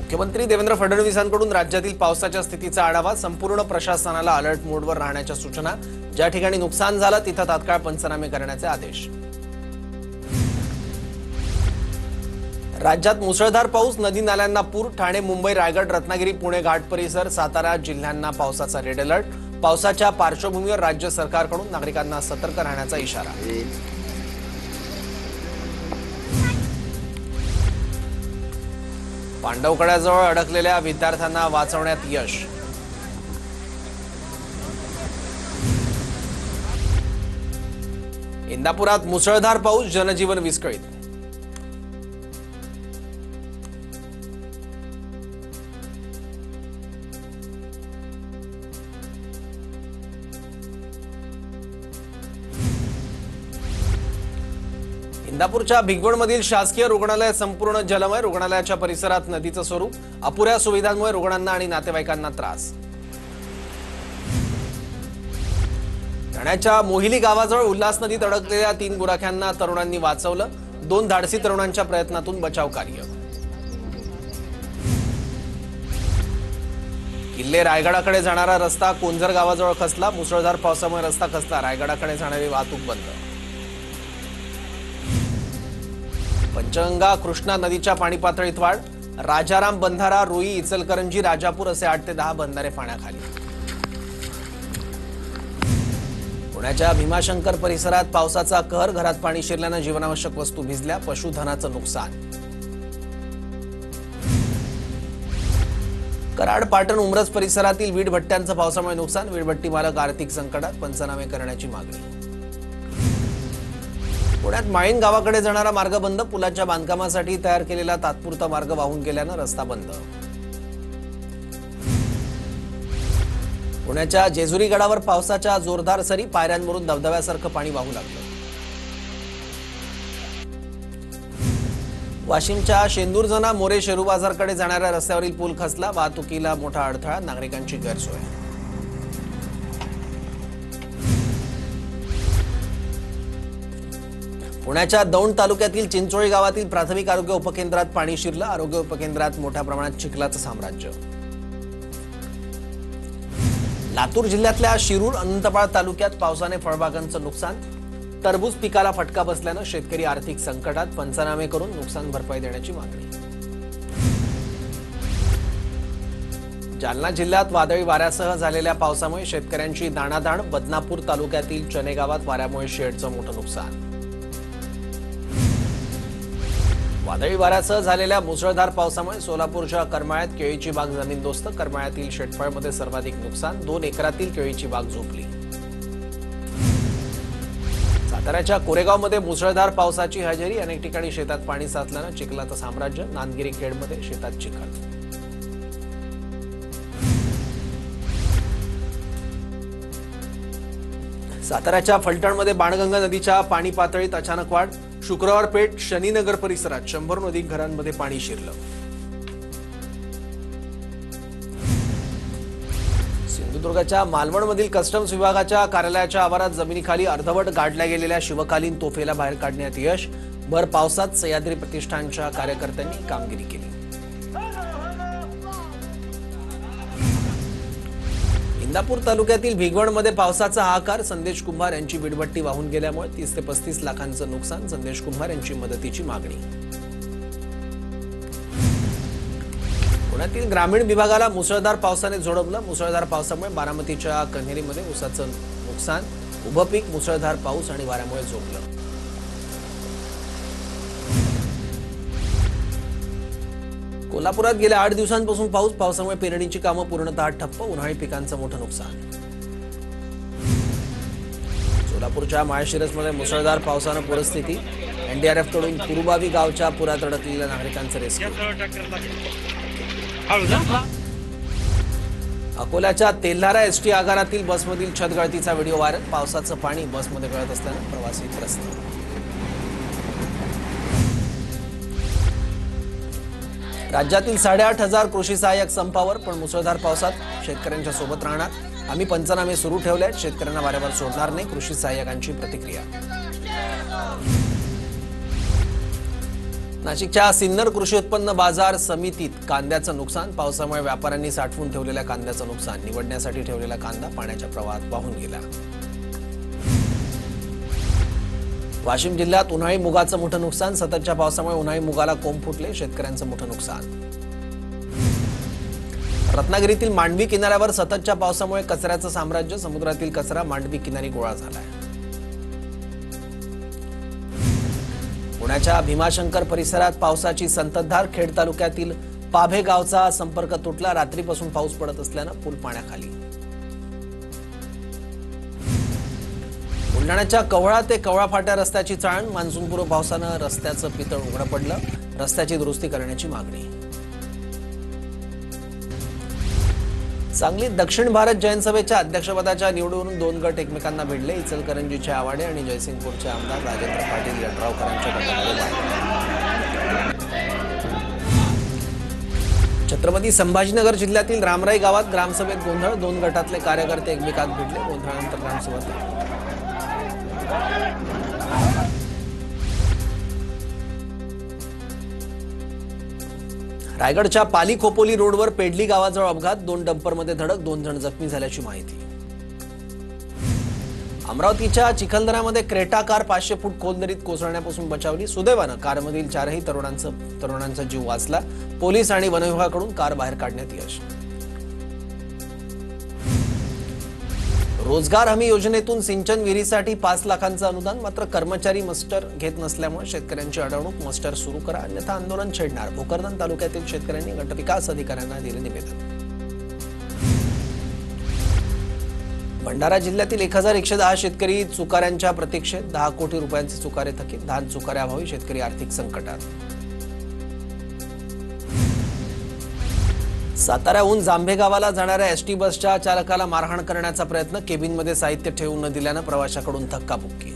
मुख्यमंत्री देवेंद्र फडणवीसांकडून राज्यातील पावसाच्या स्थितीचा आढावा, संपूर्ण प्रशासनाला अलर्ट मोडवर राहण्याच्या सूचना, ज्या ठिकाणी नुकसान झालं तिथं तात्काळ पंचनामे करण्याचे आदेश। राज्यात मुसळधार पाऊस, नदी नाल्यांना पूर, ठाणे, मुंबई, रायगड, रत्नागिरी, पुणे घाट परिसर, सातारा जिल्ह्यांना पावसाचा रेड अलर्ट। पावसाच्या पार्श्वभूमीवर राज्य सरकारकडून नागरिकांना सतर्क राहण्याचा इशारा। पांडवकड्याजवळ अडकलेल्या विद्यार्थ्यांना वाचवण्यात यश। इंदापुरात मुसळधार पाऊस, जनजीवन विस्कळीत। इंदापूरच्या भिगवणमधील शासकीय रुग्णालय संपूर्ण जलमय, रुग्णालयाच्या परिसरात नदीचं स्वरूप, अपुऱ्या सुविधांमुळे रुग्णांना आणि नातेवाईकांना त्रास। ठाण्याच्या मोहिली गावाजवळ उल्हास नदीत अडकलेल्या 3 गुराख्यांना तरुणांनी वाचवलं, 2 धाडसी तरुणांच्या प्रयत्नातून बचाव कार्य। किल्ले रायगडाकडे जाणारा रस्ता कोंझर गावाजवळ खचला, मुसळधार पावसामुळे रस्ता खचला, रायगडाकडे जाणारी वाहतूक बंद। पंचगंगा कृष्णा नदीच्या पाणी पातळीत वाढ, राजाराम बंधारा, रुई, इचलकरंजी, राजापूर असे 8 ते 10 बंधारे पाण्याखाली। पुण्याच्या भीमाशंकर परिसरात पावसाचा कहर, घरात पाणी शिरल्यानं जीवनावश्यक वस्तू भिजल्या, पशुधनाचं नुकसान। कराड, पाटण, उमरज परिसरातील वीट भट्ट्यांचं पावसामुळे नुकसान, वीटभट्टी मालक आर्थिक संकटात, पंचनामे करण्याची मागणी। पुण्यात माळीण गावाकडे जाणारा मार्ग बंद, पुलाच्या बांधकामासाठी तयार केलेला तात्पुरता मार्ग वाहून गेल्यानं रस्ता बंद। पुण्याच्या जेजुरी गडावर पावसाच्या जोरदार सरी, पायऱ्यांवरून धबधब्यासारखं पाणी वाहू लागलं। वाशिमच्या शेंदूरजना मोरे शेरू बाजारकडे जाणाऱ्या रस्त्यावरील पूल खचला, वाहतुकीला मोठा अडथळा, नागरिकांची गैरसोय। पुण्याच्या दौंड तालुक्यातील चिंचोळी गावातील प्राथमिक आरोग्य उपकेंद्रात पाणी शिरलं, आरोग्य उपकेंद्रात मोठ्या प्रमाणात चिखलाचं साम्राज्य। लातूर जिल्ह्यातल्या शिरूर, अनंतपाळ तालुक्यात पावसाने फळबागांचं नुकसान, टरबूज पिकाला फटका बसल्यानं शेतकरी आर्थिक संकटात, पंचनामे करून नुकसान भरपाई देण्याची मागणी। जालना जिल्ह्यात वादळी वाऱ्यासह झालेल्या पावसामुळे शेतकऱ्यांची दाणादाण, बदनापूर तालुक्यातील चने गावात वाऱ्यामुळे शेडचं मोठं नुकसान। वादळी वाऱ्यासह झालेल्या मुसळधार पावसामुळे सोलापूरच्या करमाळ्यात केळीची बाग जमीनदोस्त, करमाळ्यातील शेतफळमध्ये सर्वाधिक नुकसान, 2 एकरातील केळीची बाग झोपली। साताऱ्याच्या कोरेगावमध्ये मुसळधार पावसाची हजेरी, अनेक ठिकाणी शेतात पाणी साचल्यानं चिखलाचं साम्राज्य, नांदगिरी खेडमध्ये शेतात चिखल। साताऱ्याच्या फलटणमध्ये बाणगंगा नदीच्या पाणी पातळीत अचानक वाढ, शुक्रवार पेठ, शनीनगर परिसरात 100 अधिक घरांमध्ये पाणी शिरलं। सिंधुदुर्गच्या मालवणमधील कस्टम्स विभागाच्या कार्यालयाच्या आवारात जमिनीखाली अर्धवट गाडल्या गेलेल्या शिवकालीन तोफेला बाहेर काढण्यात यश, भर पावसात सह्याद्री प्रतिष्ठानच्या कार्यकर्त्यांनी कामगिरी केली। इंदापूर तालुक्यातील भिगवणमध्ये पावसाचा हाहाकार, संदेश कुंभार यांची वीटभट्टी वाहून गेल्यामुळे 30 ते 35 लाखांचं नुकसान, संदेश कुंभार यांची मदतीची मागणी। पुण्यातील ग्रामीण विभागाला मुसळधार पावसाने झोडपलं, मुसळधार पावसामुळे बारामतीच्या कन्हेरीमध्ये ऊसाचं नुकसान, उभं पीक मुसळधार पाऊस आणि वाऱ्यामुळे झोपलं। कोल्हापुरात गेल्या 8 दिवसांपासून पावसामुळे पेरणीची कामं पूर्णतः ठप्प, उन्हाळी पिकांचं मोठं नुकसान। सोलापूरच्या माळशिरसमध्ये मुसळधार पावसानं पूरस्थिती, एनडीआरएफकडून कुरुबावी गावच्या पुरात अडकलेल्या नागरिकांचं रेस्क्यू। अकोल्याच्या तेल्हारा एसटी आगारातील बसमधील छतगळतीचा व्हिडिओ व्हायरल, पावसाचं पाणी बसमध्ये गळत असल्यानं प्रवासी त्रस्त। राज्यातील 8,500 कृषी सहाय्यक संपावर, पण मुसळधार पावसात शेतकऱ्यांच्या सोबत राहणार, आम्ही पंचनामे सुरू ठेवले आहेत, शेतकऱ्यांना वाऱ्यावर सोडणार नाही, कृषी सहाय्यकांची प्रतिक्रिया। नाशिकच्या सिन्नर कृषी उत्पन्न बाजार समितीत कांद्याचं नुकसान. पावसामुळे व्यापाऱ्यांनी साठवून ठेवलेल्या कांद्याचं नुकसान. निवडण्यासाठी ठेवलेला कांदा पाण्याच्या प्रवाहात वाहून गेला. वाशिम जिल्ह्यात उन्हाळी मुगाचं मोठं नुकसान. सततच्या पावसामुळे उन्हाळी मुगाला कोंब फुटले. शेतकऱ्यांचं मोठं नुकसान. रत्नागिरीतील मांडवी किनाऱ्यावर सततच्या पावसामुळे कचऱ्याचं साम्राज्य. समुद्रातील कचरा मांडवी किनारी गोळा झालाय. पुण्याच्या भीमाशंकर परिसरात पावसाची संततधार. खेड तालुक्यातील पाभे गावचा संपर्क तुटला. रात्रीपासून पाऊस पडत असल्यानं पूल पाण्याखाली. बुलढाण्याच्या कवळा ते कवळा फाटा रस्त्याची चाळण. मान्सूनपूर्व पावसानं रस्त्याचं पितळ उघडं पडलं. रस्त्याची दुरुस्ती करण्याची मागणी. सांगलीत दक्षिण भारत जैन सभेच्या अध्यक्षपदाच्या निवडीवरून 2 गट एकमेकांना भिडले. इचलकरंजीचे आवाडे आणि जयसिंगपूरचे आमदार राजेंद्र पाटील यड्रावकरांच्या गटामध्ये छत्रपती संभाजीनगर जिल्ह्यातील रामराई गावात ग्रामसभेत गोंधळ. 2 गटातले कार्यकर्ते एकमेकात भिडले. गोंधळानंतर ग्रामसभा. रायगडच्या पाली खोपोली रोडवर पेडली गावाजवळ अपघात. 2 डंपरमध्ये धडक. 2 जण जखमी झाल्याची माहिती. अमरावतीच्या चिखलदऱ्यामध्ये क्रेटा कार 500 फूट खोल दरीत कोसळण्यापासून बचावली. सुदैवानं कारमधील 4ही तरुणांचा जीव वाचला. पोलीस आणि वनविभागाकडून कार बाहेर काढण्यात यश. रोजगार हमी योजनेतून सिंचन विहिरीसाठी 5 लाखांचं अनुदान. मात्र कर्मचारी मस्टर घेत नसल्यामुळे शेतकऱ्यांची अडवणूक. मस्टर सुरू करा अन्यथा आंदोलन छेडणार. भोकरदन तालुक्यातील शेतकऱ्यांनी गटविकास अधिकाऱ्यांना दिले निवेदन. भंडारा जिल्ह्यातील 1110 शेतकरी चुकाऱ्यांच्या प्रतीक्षेत. 10 कोटी रुपयांचे चुकारे थकीत. धान चुकाऱ्याअभावी शेतकरी आर्थिक संकटात. साताऱ्याहून जांभे गावाला जाणाऱ्या एसटी बसच्या चालकाला मारहाण करण्याचा प्रयत्न. केबिनमध्ये साहित्य ठेवून न दिल्यानं प्रवाशाकडून धक्काबुक्की.